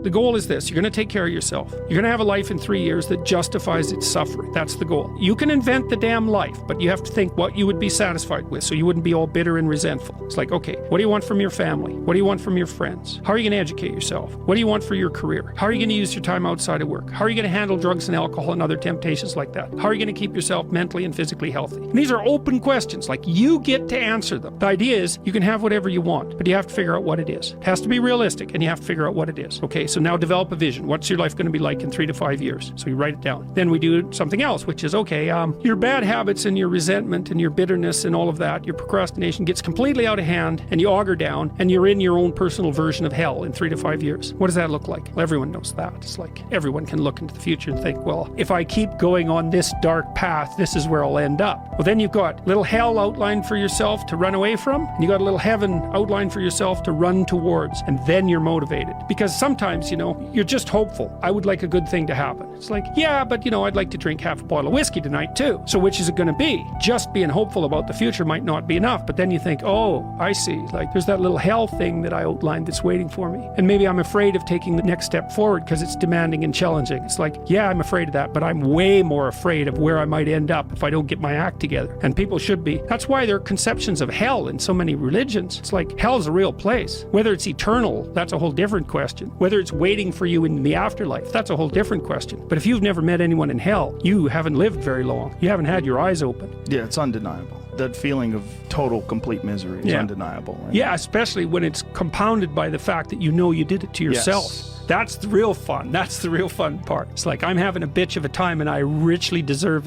The goal is this. You're going to take care of yourself. You're going to have a life in 3 years that justifies its suffering. That's the goal. You can invent the damn life, but you have to think what you would be satisfied with so you wouldn't be all bitter and resentful. It's like, okay, what do you want from your family? What do you want from your friends? How are you going to educate yourself? What do you want for your career? How are you going to use your time outside of work? How are you going to handle drugs and alcohol and other temptations like that? How are you going to keep yourself mentally and physically healthy? And these are open questions. Like, you get to answer them. The idea is you can have whatever you want, but you have to figure out what it is. It has to be realistic, and you have to figure out what it is. Okay, so now develop a vision. What's your life going to be like in 3 to 5 years? So you write it down. Then we do something else, which is, okay, your bad habits and your resentment and your bitterness and all of that, your procrastination gets completely out of hand, and you auger down, and you're in your own personal version of hell in 3 to 5 years. What does that look like? Well, everyone knows that. It's like everyone can look into the future and think, well, if I keep going on this dark path, this is where I'll end up. Well, then you've got little hell outlined for yourself to run away from, and you got a little heaven outlined for yourself to run towards, and then you're motivated. Because sometimes, you're just hopeful. I would like a good thing to happen. It's like, yeah, but I'd like to drink half a bottle of whiskey tonight too. So which is it going to be? Just being hopeful about the future might not be enough, but then you think, oh, I see. Like, there's that little hell thing that I outlined that's waiting for me. And maybe I'm afraid of taking the next step forward because it's demanding and challenging. It's like, yeah, I'm afraid of that, but I'm way more afraid of where I might end up if I don't get my act together. And people should be. That's why there are conceptions of hell in so many religions. It's like, hell's a real place. Whether it's eternal, that's a whole different question. Whether it's waiting for you in the afterlife, that's a whole different question. But if you've never met anyone in hell, you haven't lived very long. You haven't had your eyes open. Yeah, it's undeniable. That feeling of total, complete misery is undeniable. Right? Yeah, especially when it's compounded by the fact that you did it to yourself. Yes. That's the real fun. That's the real fun part. It's like, I'm having a bitch of a time and I richly deserve it.